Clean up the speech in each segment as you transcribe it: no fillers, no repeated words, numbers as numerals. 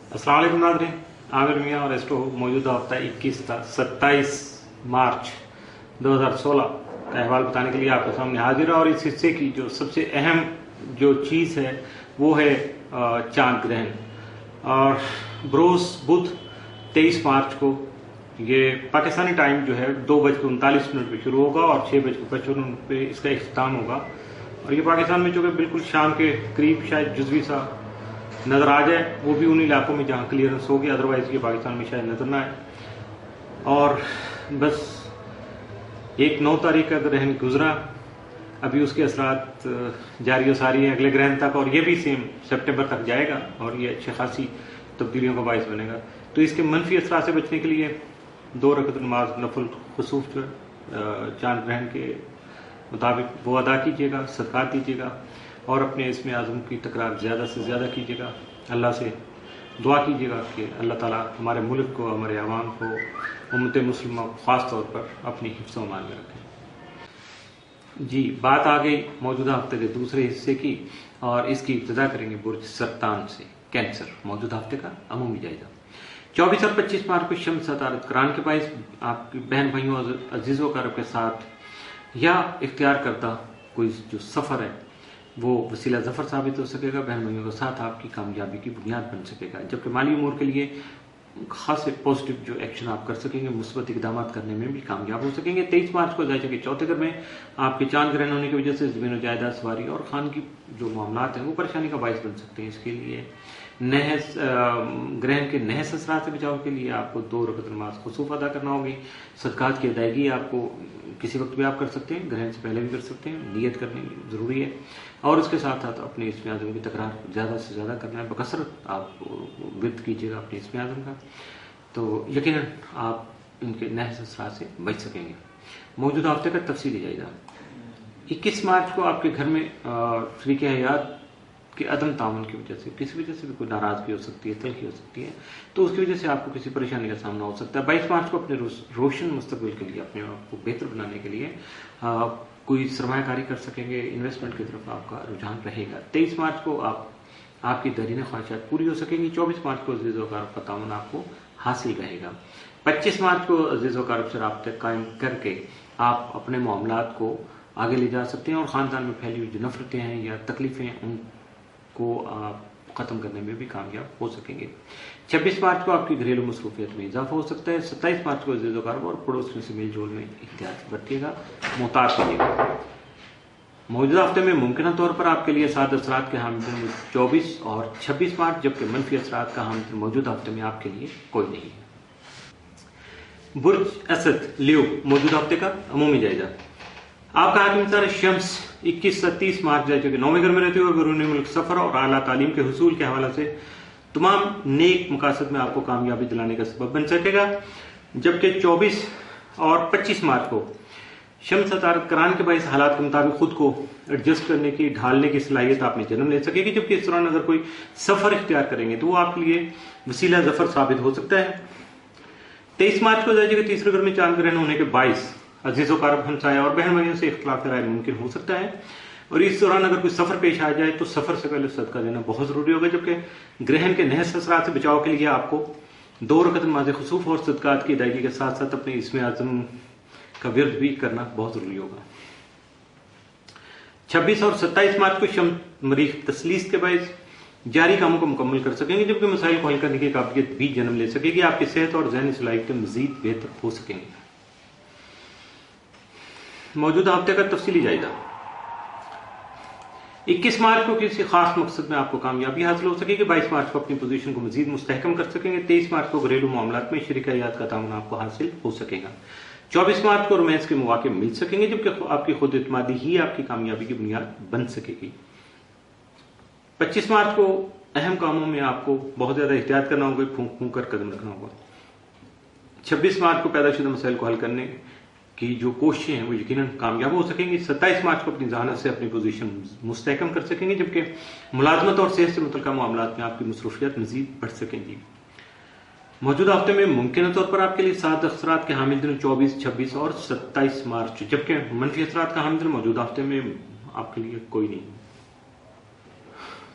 अस्सलाम वालेकुम नाज़रीन, आमिर मियाँ और एस्ट्रो मौजूदा हफ्ता 27 मार्च 2016 का अहवाल बताने के लिए आपके सामने हाजिर है। और इस हिस्से की जो सबसे अहम जो चीज़ है वो है चांद ग्रहण। और बरोज़ बुध 23 मार्च को ये पाकिस्तानी टाइम जो है 2:39 पे शुरू होगा और 6:55 पे इसका इख्तिताम होगा। और ये पाकिस्तान में जो कि बिल्कुल शाम के करीब शायद जुज़वी सा नज़र आ जाए, वो भी उन इलाकों में जहाँ क्लियरेंस होगी, अदरवाइज ये पाकिस्तान में शायद नज़र ना आए। और बस 9 तारीख का ग्रहण गुजरा, अभी उसके असरात जारी सारी है अगले ग्रहण तक, और ये भी सेम सितंबर तक जाएगा और ये अच्छी खासी तब्दीलियों का बायस बनेगा। तो इसके मनफी असरात से बचने के लिए 2 रकअत नमाज नफल खुसूफ जो चांद ग्रहण के मुताबिक वो अदा कीजिएगा, सदक़ात दीजिएगा और अपने इसमें आज़म की तकरार ज़्यादा से ज़्यादा कीजिएगा। अल्लाह से दुआ कीजिएगा कि अल्लाह ताला हमारे मुल्क को, हमारे अवाम को, उम्मत मुस्लिमा ख़ास तौर पर अपनी हिफ्ज़ व अमान में रखें। जी, बात आ गई मौजूदा हफ्ते के दूसरे हिस्से की, और इसकी इब्तिदा करेंगे बुर्ज सरतान से, कैंसर। मौजूदा हफ्ते का अमूमी जायजा। 24 और 25 मार्च को शम्स अतारत करान के बाइस आपकी बहन भाइयों अजीज़ों कारब के साथ या इख्तियार करता कोई जो सफ़र है वो वसीला ज़फ़र साबित हो सकेगा, बहन भाइयों के साथ आपकी कामयाबी की बुनियाद बन सकेगा। जबकि माली उमूर के लिए खास पॉजिटिव जो एक्शन आप कर सकेंगे, मुस्बत इक़दाम करने में भी कामयाब हो सकेंगे। 23 मार्च को जायजा के चौथे घर में आपके चांद ग्रहण होने की वजह से ज़मीन जायदाद सवारी और खान की जो मामलात हैं वो परेशानी का बायस बन सकते हैं। इसके लिए नहस ग्रहण के नहस असरात से बचाव के लिए आपको 2 रकअत नमाज खुसूफ अदा करना होगी। सदक़ात की अदायगी आपको किसी वक्त भी आप कर सकते हैं, ग्रहण से पहले भी कर सकते हैं, नियत करनी ज़रूरी है। और उसके साथ साथ अपने इसमें आज़म की तकरार ज़्यादा से ज़्यादा करना है, बकसरत आप विरद कीजिएगा अपने इसमें आज़म का, तो यकीनन आप इनके नहस असरात से बच सकेंगे। मौजूदा हफ्ते का तफसीली जायजा। 21 मार्च को आपके घर में शरीक हयात के अदम तावन की वजह से किसी वजह से भी कोई नाराज़गी हो सकती है, तलखी हो सकती है, तो उसकी वजह से आपको किसी परेशानी का सामना हो सकता है। 22 मार्च को अपने रोशन मुस्तकबिल के लिए, अपने आप को बेहतर बनाने के लिए कोई सरमायाकारी कर सकेंगे, इन्वेस्टमेंट की तरफ आपका रुझान रहेगा। 23 मार्च को आपकी दरीन ख्वाहिशात पूरी हो सकेंगी। 24 मार्च को अज़ीज़ व क़रीब का ताउन आपको हासिल रहेगा। 25 मार्च को अज़ीज़ व क़रीब से राब्ते कायम करके आप अपने मामलात को आगे ले जा सकते हैं और ख़ानदान में फैली हुई जो नफरतें हैं या तकलीफ़ें उनको आप ख़त्म करने में भी कामयाब हो सकेंगे। 26 मार्च को आपकी घरेलू मसरूफियत में इजाफा हो सकता है। 27 मार्च को अज़ीज़ व क़रीब और पड़ोसियों से मेल जोल में एहतियात बरतिएगा, मोहतात कीजिएगा। मौजूदा हफ्ते में मुमकिन तौर पर आपके लिए साद असरात के हामिल 24 और 26 मार्च, जबकि मनफी असरात का हामिल मौजूदा हफ्ते में आपके लिए कोई नहीं है। बुर्ज असद लियो, मौजूदा हफ्ते का अमूमी जायजा। आपका हाकिम शम्स 21 से 30 मार्च जायजे के 9वें घर में रहते हुए बैरून मुल्क सफर और आला तालीम के हुसूल के हवाले से तमाम नेक मकासद में आपको कामयाबी दिलाने का सबब बन सकेगा। जबकि 24 और 25 मार्च को शम्स अतारत करान के बाइस हालात के मुताबिक खुद को एडजस्ट करने की, ढालने की सलाहियत आप में जन्म ले सकेगी। जबकि इस दौरान अगर कोई सफर इख्तियार करेंगे तो वो आपके लिए वसीला ज़फ़र साबित हो सकता है। 23 मार्च को जायजे के तीसरे घर में चांद ग्रहण होने के बाइस अजीज़ व क़रीब, हमसाया और बहन भाइयों से इख्तिलाफ राय मुमकिन हो सकता है। और इस दौरान अगर कोई सफर पेश आ जाए तो सफर से पहले सदका देना बहुत जरूरी होगा। जबकि ग्रहण के नहस असरात से बचाव के लिए आपको 2 रकअत नमाज़ खुसूफ और सदकात की अदायगी के साथ साथ अपने इसमें आज़म का विरद भी करना बहुत जरूरी होगा। 26 और 27 मार्च को शम्स मरीख तसलीस के बाइस जारी कामों को मुकम्मल कर सकेंगे, जबकि मसाइल को हल करने की काबिलियत भी जन्म ले सकेगी। आपकी सेहत और ज़हनी सलाहियतें मजीद बेहतर हो सकेंगी। मौजूदा हफ्ते का तफसीली जायजा। 21 मार्च को किसी खास मकसद में आपको कामयाबी हासिल हो सकेगी। 22 मार्च को अपनी पोजीशन को मजीद मुस्तहकम कर सकेंगे। 23 मार्च को घरेलू मामलात में शरीक हयात का ताउन आपको हासिल हो सकेगा। 24 मार्च को रोमांस के मौके मिल सकेंगे, जबकि आपकी खुद इत्मीदी ही आपकी कामयाबी की बुनियाद बन सकेगी। 25 मार्च को अहम कामों में आपको बहुत ज्यादा एहतियात करना होगा, फूंक फूंक कर कदम रखना होगा। 26 मार्च को पैदाशुदा मसाइल को हल करने की जो कोशिशें हैं वो यकीनन कामयाब हो सकेंगी। 27 मार्च को अपनी जहानत से अपनी पोजीशन मुस्तहकम कर सकेंगे, जबकि मुलाजमत और सेहत से मुतल्लिक़ मामलात में आपकी मसरूफियत मजीद बढ़ सकेंगी। मौजूदा हफ्ते में मुमकिन तौर पर आपके लिए 7 असरात के हामिल दिन 24, 26 और 27 मार्च, जबकि मनफी असरात का हामिल दिन मौजूदा हफ्ते में आपके लिए कोई नहीं।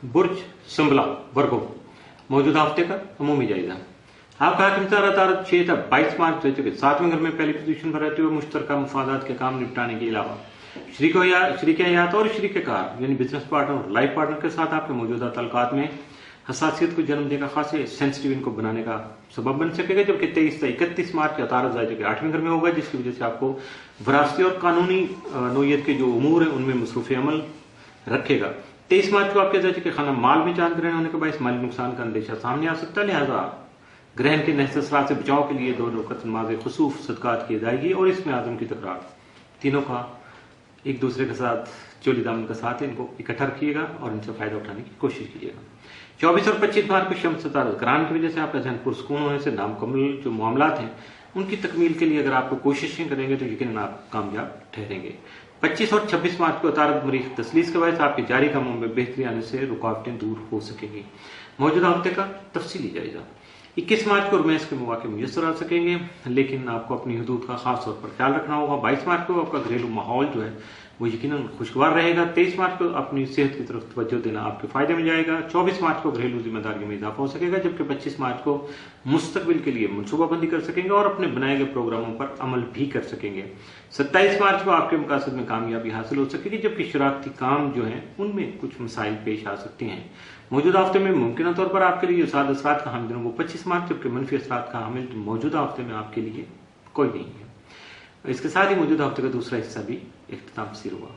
बुर्ज संबला वर्गो, موجودہ ہفتے کا عمومی جائزہ. آپ کا حاکم طارت 6 تا 22 مارچ رہ چکے 7ویں گھر میں پہلی پوزیشن پر رہتے ہوئے مشترکہ مفادات کے کام نپٹانے کے علاوہ شریک حیات اور شریک کار یعنی بزنس پارٹنر اور لائف پارٹنر کے ساتھ آپ کے موجودہ تعلقات میں حساسیت کو جنم دے گا، خاص سینسٹیو ان کو بنانے کا سبب بن سکے گا. جبکہ 23 تا 31 مارچ کا عطارد ظاہر کے 8ویں گھر میں ہوگا، جس کی وجہ سے آپ کو وراثتی اور قانونی نوعیت کے جو امور ہیں ان میں مصروف عمل رکھے گا. 23 مارچ کو آپ کے ذریعے کے خانہ مال میں چاند گرہن ہونے کے باعث مالی نقصان کا اندیشہ سامنے آ سکتا ہے. لہٰذا گرہن کے نحس اثرات سے بچاؤ کے لیے 2 رکعت نماز خصوف صدقات کی ادائیگی اور اس میں اعظم کی تکرار، تینوں کا ایک دوسرے کے ساتھ چولی دامن کا ساتھ ان کو اکٹھا رکھیے گا اور ان سے فائدہ اٹھانے کی کوشش کیجیے گا. 24 اور 25 مارچ کو شمس ستارہ کران کی وجہ سے آپ کا ذہن پرسکون ہونے سے نامکمل جو معاملات ہیں ان کی تکمیل کے لیے اگر آپ کو کوششیں کریں گے تو یقیناً آپ کامیاب ٹھہریں گے. 25 اور 26 مارچ کو عطارد مریخ تسلیس کے باعث آپ کے جاری کاموں میں بہتری آنے سے رکاوٹیں دور ہو سکیں گی. موجودہ ہفتے کا تفصیلی جائزہ. 21 مارچ کو رمیس کے مواقع میسر آ سکیں گے، لیکن آپ کو اپنی حدود کا خاص طور پر خیال رکھنا ہوگا. 22 مارچ کو آپ کا گھریلو ماحول جو ہے وہ یقیناً خوشگوار رہے گا. 23 مارچ کو اپنی صحت کی طرف توجہ دینا آپ کے فائدے میں جائے گا. 24 مارچ کو گھریلو ذمہ داریوں میں اضافہ ہو سکے گا، جبکہ 25 مارچ کو مستقبل کے لیے منصوبہ بندی کر سکیں گے اور اپنے بنائے گئے پروگراموں پر عمل بھی کر سکیں گے. 27 مارچ کو آپ کے مقاصد میں کامیابی حاصل ہو سکے گی، جبکہ شراکتی کام جو ہیں ان میں کچھ مسائل پیش آ سکتے ہیں. موجودہ ہفتے میں ممکنہ طور پر آپ کے لیے جو سعد اثرات کا حامل ہے وہ 25 مارچ، جبکہ منفی اثرات کا حامل موجودہ ہفتے میں آپ کے لیے کوئی نہیں ہے. اس کے ساتھ ہی موجودہ ہفتے کا دوسرا حصہ بھی اختتام پذیر ہوا.